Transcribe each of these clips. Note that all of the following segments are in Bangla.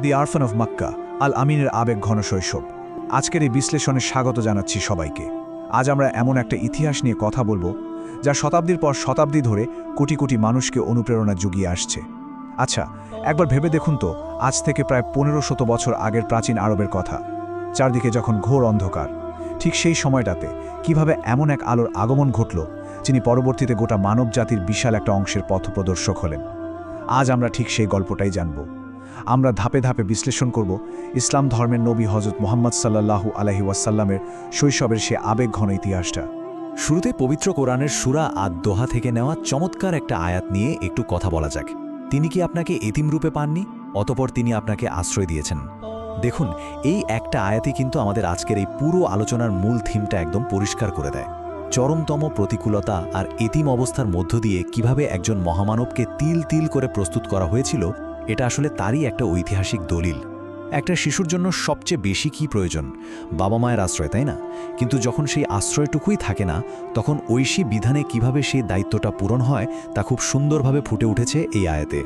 দি আরফান অফ মক্কা, আল আমিনের আবেগ ঘন শৈশব। আজকের এই বিশ্লেষণে স্বাগত জানাচ্ছি সবাইকে। আজ আমরা এমন একটা ইতিহাস নিয়ে কথা বলবো যা শতাব্দীর পর শতাব্দী ধরে কোটি কোটি মানুষকে অনুপ্রেরণা জুগিয়ে আসছে। আচ্ছা, একবার ভেবে দেখুন তো, আজ থেকে প্রায় 1500 বছর আগের প্রাচীন আরবের কথা। চারদিকে যখন ঘোর অন্ধকার, ঠিক সেই সময়টাতে কিভাবে এমন এক আলোর আগমন ঘটল যিনি পরবর্তীতে গোটা মানব জাতির বিশাল একটা অংশের পথপ্রদর্শক হলেন। আজ আমরা ঠিক সেই গল্পটাই জানব। আমরা ধাপে ধাপে বিশ্লেষণ করব ইসলাম ধর্মের নবী হযরত মুহাম্মদ সাল্লাল্লাহু আলাইহি ওয়াসাল্লামের শৈশবের সে আবেগঘন ইতিহাসটা। শুরুতে পবিত্র কোরআনের সূরা আদ-দোহা থেকে নেওয়া চমৎকার একটা আয়াত নিয়ে একটু কথা বলা যাক। তিনি কি আপনাকে এতিম রূপে পাননি, অতঃপর তিনি আপনাকে আশ্রয় দিয়েছেন। দেখুন, এই একটা আয়াতই কিন্তু আমাদের আজকের এই পুরো আলোচনার মূল থিমটা একদম পরিষ্কার করে দেয়। চরমতম প্রতিকূলতা আর এতিম অবস্থার মধ্য দিয়ে কিভাবে একজন মহামানবকে তিল তিল করে প্রস্তুত করা হয়েছিল, এটা আসলে তারই একটা ঐতিহাসিক দলিল। একটা শিশুর জন্য সবচেয়ে বেশি কি প্রয়োজন? বাবা মায়ের আশ্রয়, তাই না? কিন্তু যখন সেই আশ্রয়টুকুই থাকে না, তখন ঐশী বিধানে কিভাবে সেই দায়িত্বটা পূরণ হয় তা খুব সুন্দরভাবে ফুটে উঠেছে এই আয়াতে।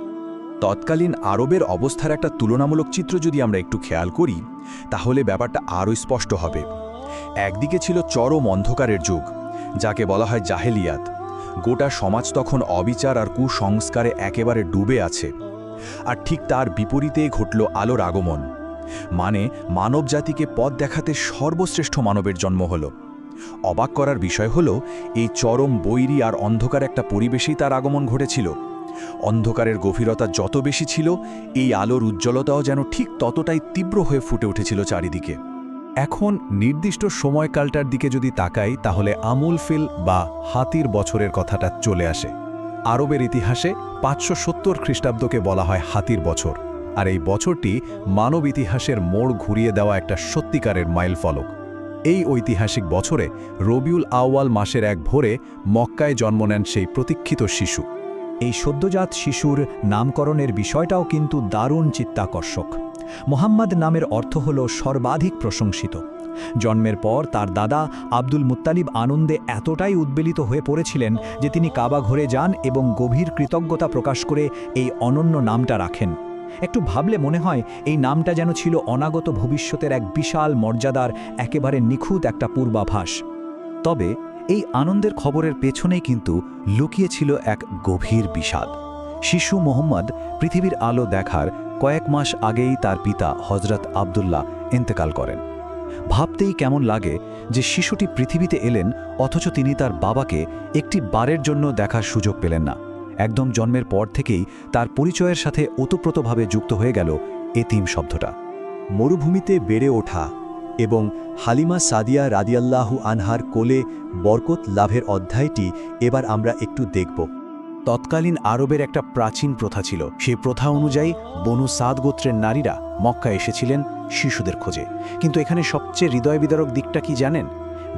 তৎকালীন আরবের অবস্থার একটা তুলনামূলক চিত্র যদি আমরা একটু খেয়াল করি, তাহলে ব্যাপারটা আরও স্পষ্ট হবে। একদিকে ছিল চরম অন্ধকারের যুগ, যাকে বলা হয় জাহেলিয়াত। গোটা সমাজ তখন অবিচার আর কুসংস্কারে একেবারে ডুবে আছে। আর ঠিক তার বিপরীতেই ঘটল আলোর আগমন, মানে মানবজাতিকে পথ দেখাতে সর্বশ্রেষ্ঠ মানবের জন্ম হল। অবাক করার বিষয় হল, এই চরম বৈরী আর অন্ধকার একটা পরিবেশেই তার আগমন ঘটেছিল। অন্ধকারের গভীরতা যত বেশি ছিল, এই আলোর উজ্জ্বলতাও যেন ঠিক ততটাই তীব্র হয়ে ফুটে উঠেছিল চারিদিকে। এখন নির্দিষ্ট সময়কালটার দিকে যদি তাকাই, তাহলে আমুল ফিল বা হাতির বছরের কথাটা চলে আসে। আরবের ইতিহাসে 570 খ্রিস্টাব্দকে বলা হয় হাতির বছর, আর এই বছরটি মানব ইতিহাসের মোড় ঘুরিয়ে দেওয়া একটা সত্যিকারের মাইলফলক। এই ঐতিহাসিক বছরে রবিউল আউয়াল মাসের এক ভোরে মক্কায় জন্ম নেন সেই প্রতীক্ষিত শিশু। এই সদ্যজাত শিশুর নামকরণের বিষয়টাও কিন্তু দারুণ চিত্তাকর্ষক। মোহাম্মদ নামের অর্থ হল সর্বাধিক প্রশংসিত। জন্মের পর তার দাদা আব্দুল মুত্তালিব আনন্দে এতটাই উদ্বেলিত হয়ে পড়েছিলেন যে তিনি কাবা ঘরে যান এবং গভীর কৃতজ্ঞতা প্রকাশ করে এই অনন্য নামটা রাখেন। একটু ভাবলে মনে হয় এই নামটা যেন ছিল অনাগত ভবিষ্যতের এক বিশাল মর্যাদার একেবারে নিখুঁত একটা পূর্বাভাস। তবে এই আনন্দের খবরের পেছনেই কিন্তু লুকিয়ে ছিল এক গভীর বিষাদ। শিশু মোহাম্মদ পৃথিবীর আলো দেখার কয়েক মাস আগেই তার পিতা হযরত আব্দুল্লাহ ইন্তেকাল করেন। ভাবতেই কেমন লাগে যে শিশুটি পৃথিবীতে এলেন, অথচ তিনি তার বাবাকে একটি বারের জন্য দেখার সুযোগ পেলেন না। একদম জন্মের পর থেকেই তার পরিচয়ের সাথে ওতপ্রোতভাবে যুক্ত হয়ে গেল এতিম শব্দটা। মরুভূমিতে বেড়ে ওঠা এবং হালিমা সাদিয়া রাদিয়াল্লাহু আনহার কোলে বরকত লাভের অধ্যায়টি এবার আমরা একটু দেখব। তৎকালীন আরবের একটা প্রাচীন প্রথা ছিল। সেই প্রথা অনুযায়ী বনু সাদ গোত্রের নারীরা মক্কা এসেছিলেন শিশুদের খোঁজে। কিন্তু এখানে সবচেয়ে হৃদয় বিদারক দিকটা কি জানেন?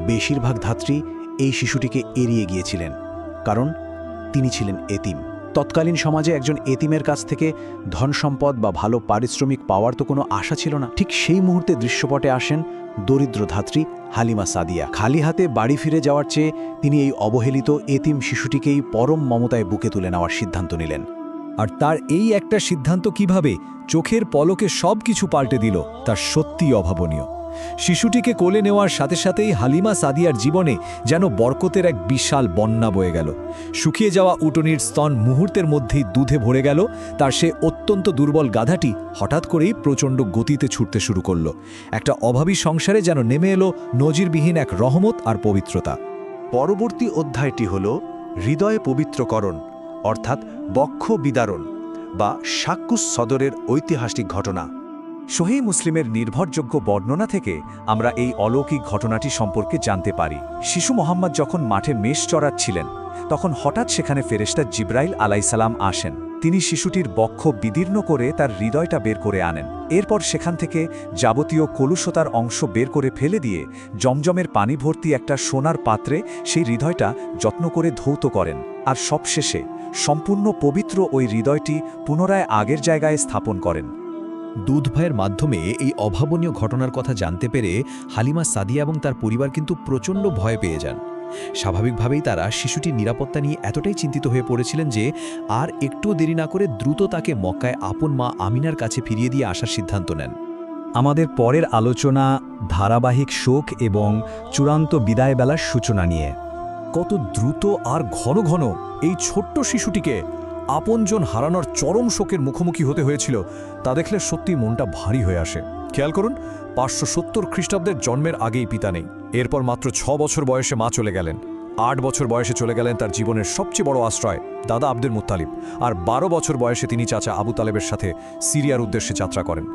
বেশিরভাগ ধাত্রী এই শিশুটিকে এড়িয়ে গিয়েছিলেন, কারণ তিনি ছিলেন এতিম। তৎকালীন সমাজে একজন এতিমের কাছ থেকে ধন সম্পদ বা ভালো পারিশ্রমিক পাওয়ার তো কোনো আশা ছিল না। ঠিক সেই মুহূর্তে দৃশ্যপটে আসেন দরিদ্র ধাত্রী হালিমা সাদিয়া। খালি হাতে বাড়ি ফিরে যাওয়ার চেয়ে তিনি এই অবহেলিত এতিম শিশুটিকেই পরম মমতায় বুকে তুলে নেওয়ার সিদ্ধান্ত নিলেন। আর তার এই একটা সিদ্ধান্ত কিভাবে চোখের পলকে সব কিছু পাল্টে দিল, তার সত্যিই অভাবনীয়। শিশুটিকে কোলে নেওয়ার সাথে সাথেই হালিমা সাদিয়ার জীবনে যেন বরকতের এক বিশাল বন্যা বয়ে গেল। শুকিয়ে যাওয়া উটনির স্তন মুহূর্তের মধ্যেই দুধে ভরে গেল। তার সে অত্যন্ত দুর্বল গাধাটি হঠাৎ করেই প্রচণ্ড গতিতে ছুটতে শুরু করল। একটা অভাবী সংসারে যেন নেমে এলো নজিরবিহীন এক রহমত আর পবিত্রতা। পরবর্তী অধ্যায়টি হল হৃদয় পবিত্রকরণ, অর্থাৎ বক্ষ বিদারণ বা শাক্কুস সদরের ঐতিহাসিক ঘটনা। সহিহ মুসলিমের নির্ভরযোগ্য বর্ণনা থেকে আমরা এই অলৌকিক ঘটনাটি সম্পর্কে জানতে পারি। শিশু মোহাম্মদ যখন মাঠে মেষ চড়াচ্ছিলেন, তখন হঠাৎ সেখানে ফেরেশতা জিব্রাইল আলাইসালাম আসেন। তিনি শিশুটির বক্ষ বিদীর্ণ করে তার হৃদয়টা বের করে আনেন। এরপর সেখান থেকে যাবতীয় কলুষতার অংশ বের করে ফেলে দিয়ে জমজমের পানি ভর্তি একটা সোনার পাত্রে সেই হৃদয়টা যত্ন করে ধৌত করেন। আর সবশেষে সম্পূর্ণ পবিত্র ওই হৃদয়টি পুনরায় আগের জায়গায় স্থাপন করেন। দুধ ভাইয়ের মাধ্যমে এই অভাবনীয় ঘটনার কথা জানতে পেরে হালিমা সাদিয়া এবং তার পরিবার কিন্তু প্রচণ্ড ভয় পেয়ে যান। স্বাভাবিকভাবেই তারা শিশুটির নিরাপত্তা নিয়ে এতটাই চিন্তিত হয়ে পড়েছিলেন যে আর একটু দেরি না করে দ্রুত তাকে মক্কায় আপন মা আমিনার কাছে ফিরিয়ে দিয়ে আসার সিদ্ধান্ত নেন। আমাদের পরের আলোচনা ধারাবাহিক শোক এবং চূড়ান্ত বিদায়বেলার সূচনা নিয়ে। কত দ্রুত আর ঘন ঘন এই ছোট্ট শিশুটিকে আপনজন হারানোর চরম শোকের মুখোমুখি হতে হয়েছিল তা দেখলে সত্যি মনটা ভারী হয়ে আসে। খেয়াল করুন, 570 খ্রিস্টাব্দের জন্মের আগেই পিতা নেই। এরপর মাত্র 6 বছর বয়সে মা চলে গেলেন। 8 বছর বয়সে চলে গেলেন তার জীবনের সবচেয়ে বড় আশ্রয় দাদা আব্দুল মুত্তালিব। আর 12 বছর বয়সে তিনি চাচা আবু তালেবের সাথে সিরিয়ার উদ্দেশ্যে যাত্রা করেন।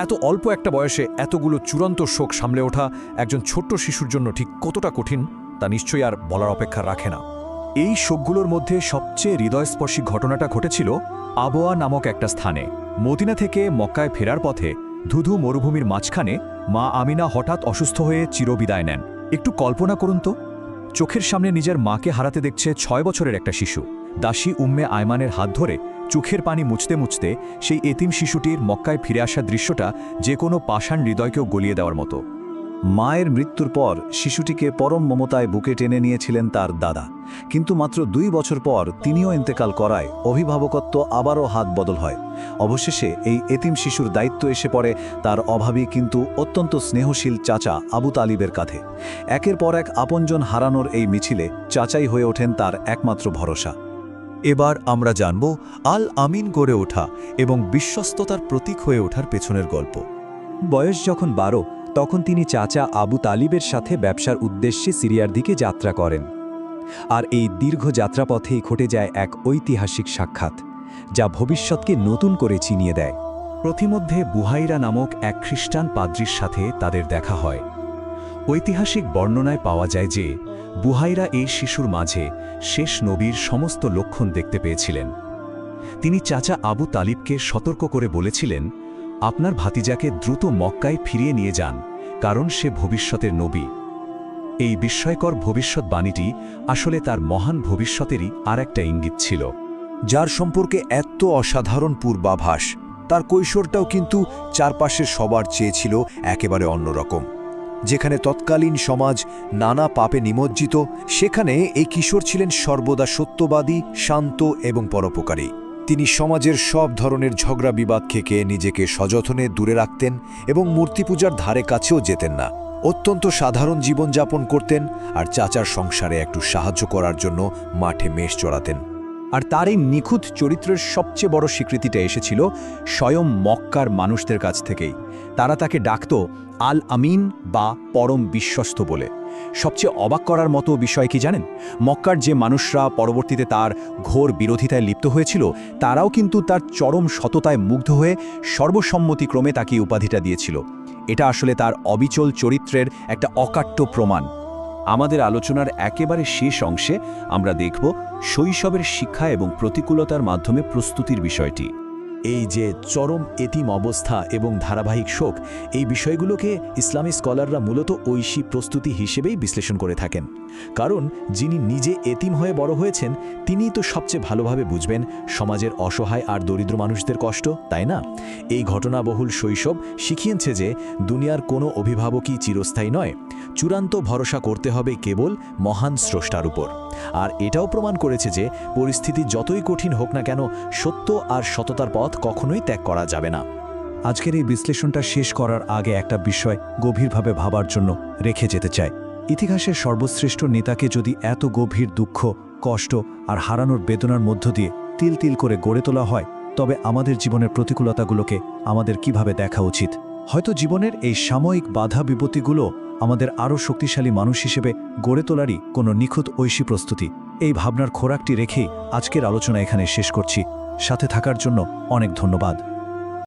এত অল্প একটা বয়সে এতগুলো চূড়ান্ত শোক সামলে ওঠা একজন ছোট্ট শিশুর জন্য ঠিক কতটা কঠিন তা নিশ্চয়ই আর বলার অপেক্ষা রাখে না। এই শোকগুলোর মধ্যে সবচেয়ে হৃদয়স্পর্শী ঘটনাটা ঘটেছিল আবোয়া নামক একটা স্থানে। মদিনা থেকে মক্কায় ফেরার পথে ধুধু মরুভূমির মাঝখানে মা আমিনা হঠাৎ অসুস্থ হয়ে চিরবিদায় নেন। একটু কল্পনা করুন তো, চোখের সামনে নিজের মাকে হারাতে দেখছে 6 বছরের একটা শিশু। দাসী উম্মে আয়মানের হাত ধরে চোখের পানি মুছতে মুছতে সেই এতিম শিশুটির মক্কায় ফিরে আসার দৃশ্যটা যে কোনো পাষাণ হৃদয়কেও গলিয়ে দেওয়ার মতো। মায়ের মৃত্যুর পর শিশুটিকে পরম মমতায় বুকে টেনে নিয়েছিলেন তার দাদা, কিন্তু মাত্র 2 বছর পর তিনিও ইন্তেকাল করায় অভিভাবকত্ব আবারও হাত বদল হয়। অবশেষে এই এতিম শিশুর দায়িত্ব এসে পড়ে তার অভাবী কিন্তু অত্যন্ত স্নেহশীল চাচা আবু তালিবের কাঁধে। একের পর এক আপনজন হারানোর এই মিছিলে চাচাই হয়ে ওঠেন তার একমাত্র ভরসা। এবার আমরা জানব আল আমিন গড়ে ওঠা এবং বিশ্বস্ততার প্রতীক হয়ে ওঠার পেছনের গল্প। বয়স যখন 12 তখন তিনি চাচা আবু তালিবের সাথে ব্যবসার উদ্দেশ্যে সিরিয়ার দিকে যাত্রা করেন। আর এই দীর্ঘ যাত্রাপথেই ঘটে যায় এক ঐতিহাসিক সাক্ষাৎ, যা ভবিষ্যৎকে নতুন করে চিনিয়ে দেয়। প্রতিমধ্যে বুহাইরা নামক এক খ্রিস্টান পাদ্রীর সাথে তাদের দেখা হয়। ঐতিহাসিক বর্ণনায় পাওয়া যায় যে বুহাইরা এই শিশুর মাঝে শেষ নবীর সমস্ত লক্ষণ দেখতে পেয়েছিলেন। তিনি চাচা আবু তালিবকে সতর্ক করে বলেছিলেন, আপনার ভাতিজাকে দ্রুত মক্কায় ফিরিয়ে নিয়ে যান, কারণ সে ভবিষ্যতের নবী। এই বিস্ময়কর ভবিষ্যৎবাণীটি আসলে তার মহান ভবিষ্যতেরই আর একটা ইঙ্গিত ছিল। যার সম্পর্কে এত অসাধারণ পূর্বাভাস, তার কৈশোরটাও কিন্তু চারপাশের সবার চেয়ে ছিল একেবারে অন্যরকম। যেখানে তৎকালীন সমাজ নানা পাপে নিমজ্জিত, সেখানে এই কিশোর ছিলেন সর্বদা সত্যবাদী, শান্ত এবং পরোপকারী। তিনি সমাজের সব ধরনের ঝগড়া বিবাদ থেকে নিজেকে সযত্নে দূরে রাখতেন এবং মূর্তি পূজার ধারে কাছেও যেতেন না। অত্যন্ত সাধারণ জীবনযাপন করতেন আর চাচার সংসারে একটু সাহায্য করার জন্য মাঠে মেষ চড়াতেন। আর তার এই নিখুঁত চরিত্রের সবচেয়ে বড় স্বীকৃতিটা এসেছিল স্বয়ং মক্কার মানুষদের কাছ থেকেই। তারা তাকে ডাকত আল আমিন বা পরম বিশ্বস্ত বলে। সবচেয়ে অবাক করার মতো বিষয় কি জানেন? মক্কার যে মানুষরা পরবর্তীতে তার ঘোর বিরোধিতায় লিপ্ত হয়েছিল, তারাও কিন্তু তার চরম সততায় মুগ্ধ হয়ে সর্বসম্মতিক্রমে তাকে উপাধিটা দিয়েছিল। এটা আসলে তার অবিচল চরিত্রের একটা অকাট্য প্রমাণ। আমাদের আলোচনার একেবারে শেষ অংশে আমরা দেখব শৈশবের শিক্ষা এবং প্রতিকূলতার মাধ্যমে প্রস্তুতির বিষয়টি। এই যে চরম এতিম অবস্থা এবং ধারাবাহিক শোক, এই বিষয়গুলোকে ইসলামী স্কলাররা মূলত ঐশী প্রস্তুতি হিসেবেই বিশ্লেষণ করে থাকেন। কারণ যিনি নিজে এতিম হয়ে বড় হয়েছেন, তিনিই তো সবচেয়ে ভালোভাবে বুঝবেন সমাজের অসহায় আর দরিদ্র মানুষদের কষ্ট, তাই না? এই ঘটনাবহুল শৈশব শিখিয়েছে যে দুনিয়ার কোনো অভিভাবকই চিরস্থায়ী নয়। চূড়ান্ত ভরসা করতে হবে কেবল মহান স্রষ্টার উপর। আর এটাও প্রমাণ করেছে যে পরিস্থিতি যতই কঠিন হোক না কেন, সত্য আর সততার পথ কখনোই ত্যাগ করা যাবে না। আজকের এই বিশ্লেষণটা শেষ করার আগে একটা বিষয় গভীরভাবে ভাবার জন্য রেখে যেতে চাই। ইতিহাসের সর্বশ্রেষ্ঠ নেতাকে যদি এত গভীর দুঃখ, কষ্ট আর হারানোর বেদনার মধ্য দিয়ে তিল তিল করে গড়ে তোলা হয়, তবে আমাদের জীবনের প্রতিকূলতাগুলোকে আমাদের কিভাবে দেখা উচিত? হয়তো জীবনের এই সাময়িক বাধা বিপত্তিগুলো আমাদের আরও শক্তিশালী মানুষ হিসেবে গড়ে তোলারই কোনো নিখুঁত ঐশী প্রস্তুতি। এই ভাবনার খোরাকটি রেখেই আজকের আলোচনা এখানে শেষ করছি। সাথে থাকার জন্য অনেক ধন্যবাদ।